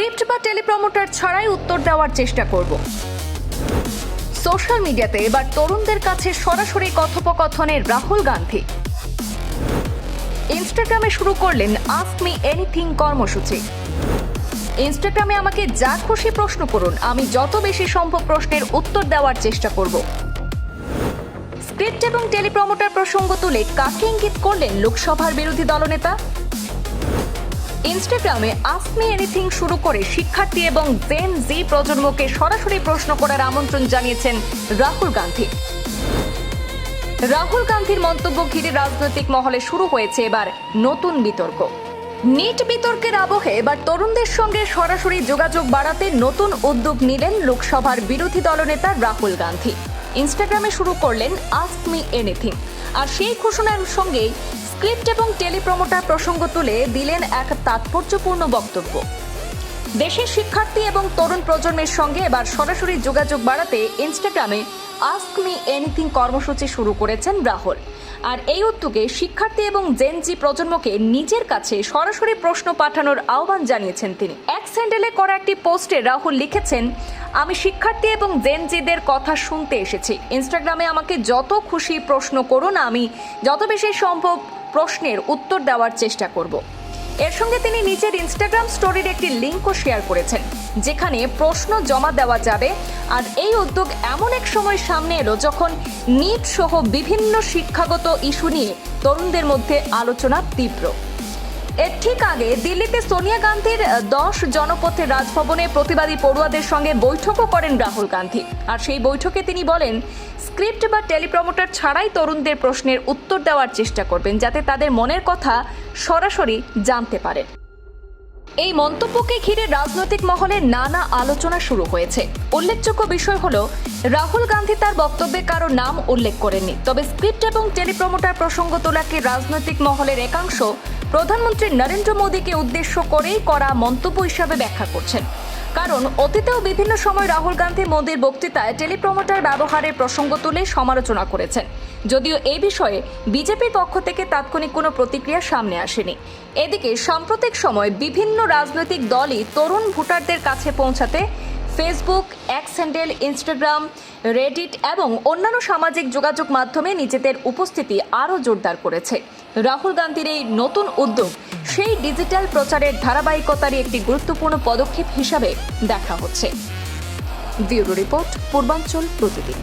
Script বা টেলিপ্রমোটার ছাড়াই উত্তর দেওয়ার চেষ্টা করব। সোশ্যাল মিডিয়াতে এবার তরুণদের কাছে সরাসরি কথোপকথনের রাহুল গান্ধী। ইনস্টাগ্রামে শুরু করলেন আস্ক মি এনিথিং কর্মসূচি। ইনস্টাগ্রামে আমাকে যা খুশি প্রশ্ন করুন, আমি যত বেশি সম্ভব প্রশ্নের উত্তর দেওয়ার চেষ্টা করব। স্ক্রিপ্ট এবং টেলিপ্রমোটার প্রসঙ্গ তুলে কাকে ইঙ্গিত করলেন লোকসভার বিরোধী দলনেতা? ইনস্টাগ্রামে আস্ক মি এনিথিং শুরু করে শিক্ষার্থী এবং জেন জি প্রজন্মকে সরাসরি প্রশ্ন করার আমন্ত্রণ জানিয়েছেন রাহুল গান্ধী। রাহুল গান্ধীর মন্তব্য ঘিরে রাজনৈতিক মহলে শুরু হয়েছে এবার নতুন বিতর্ক। নিট বিতর্কের আবহে এবার তরুণদের সঙ্গে সরাসরি যোগাযোগ বাড়াতে নতুন উদ্যোগ নিলেন লোকসভার বিরোধী দলনেতা রাহুল গান্ধী। ইনস্টাগ্রামে শুরু করলেন আস্ক মি এনিথিং, আর সেই ঘোষণার সঙ্গেই স্ক্রিপ্ট এবং টেলিপ্রমোটার প্রসঙ্গ তুলে দিলেন এক তাৎপর্যপূর্ণ বক্তব্য। দেশের শিক্ষার্থী এবং তরুণ প্রজন্মের সঙ্গে এবার সরাসরি যোগাযোগ বাড়াতে ইনস্টাগ্রামে আস্ক মি এনিথিং কর্মসূচি শুরু করেছেন রাহুল। আর এই উদ্যোগে শিক্ষার্থী এবং জেন জি প্রজন্মকে নিজের কাছে সরাসরি প্রশ্ন পাঠানোর আহ্বান জানিয়েছেন তিনি। এক্স হ্যান্ডেলে করা একটি পোস্টে রাহুল লিখেছেন, আমি শিক্ষার্থী এবং জেন জিদের কথা শুনতে এসেছি। ইনস্টাগ্রামে আমাকে যত খুশি প্রশ্ন করুন, আমি যত বেশি সম্ভব প্রশ্নের উত্তর দেওয়ার চেষ্টা করব। এর সঙ্গে তিনি নিজের ইনস্টাগ্রাম স্টোরির একটি লিঙ্কও শেয়ার করেছেন, যেখানে প্রশ্ন জমা দেওয়া যাবে। আর এই উদ্যোগ এমন এক সময় সামনে এলো যখন নিট সহ বিভিন্ন শিক্ষাগত ইস্যু নিয়ে তরুণদের মধ্যে আলোচনা তীব্র। এর ঠিক আগে দিল্লিতে সোনিয়া গান্ধীর 10 জনপথে রাজভবনে প্রতিবাদী পড়ুয়াদের সঙ্গে বৈঠকও করেন রাহুল গান্ধী। আর সেই বৈঠকে তিনি বলেন, স্ক্রিপ্ট বা টেলিপ্রমোটার ছাড়াই তরুণদের প্রশ্নের উত্তর দেওয়ার চেষ্টা করবেন, যাতে তাদের মনের কথা সরাসরি জানতে পারেন। এই মন্তব্যকে ঘিরে রাজনৈতিক মহলে নানা আলোচনা শুরু হয়েছে। উল্লেখযোগ্য বিষয় হলো, রাহুল গান্ধী তার বক্তব্যে কারো নাম উল্লেখ করেননি। তবে স্ক্রিপ্ট এবং টেলিপ্রমোটার প্রসঙ্গ তোলাকে রাজনৈতিক মহলের একাংশ প্রধানমন্ত্রী নরেন্দ্র মোদীকে উদ্দেশ্য করেই করা মন্তব্য হিসাবে ব্যাখ্যা করছেন। কারণ অতীতেও বিভিন্ন সময় রাহুল গান্ধী মোদীর বক্তৃতায় টেলিপ্রমোটার ব্যবহারের প্রসঙ্গ তুলে সমালোচনা করেছেন। যদিও এই বিষয়ে বিজেপির পক্ষ থেকে তাৎক্ষণিক কোনো প্রতিক্রিয়া সামনে আসেনি। এদিকে সাম্প্রতিক সময় বিভিন্ন রাজনৈতিক দলই তরুণ ভোটারদের কাছে পৌঁছাতে Facebook, x handle, Instagram, Reddit এবং অন্যান্য সামাজিক যোগাযোগ মাধ্যমে নিজেদের উপস্থিতি আরও জোরদার করেছে। রাহুল গান্ধীর এই নতুন উদ্যোগ সেই ডিজিটাল প্রচারের ধারাবাহিকতারই একটি গুরুত্বপূর্ণ পদক্ষেপ হিসাবে দেখা হচ্ছে। ব্যুরো রিপোর্ট, পূর্বাঞ্চল প্রতিদিন।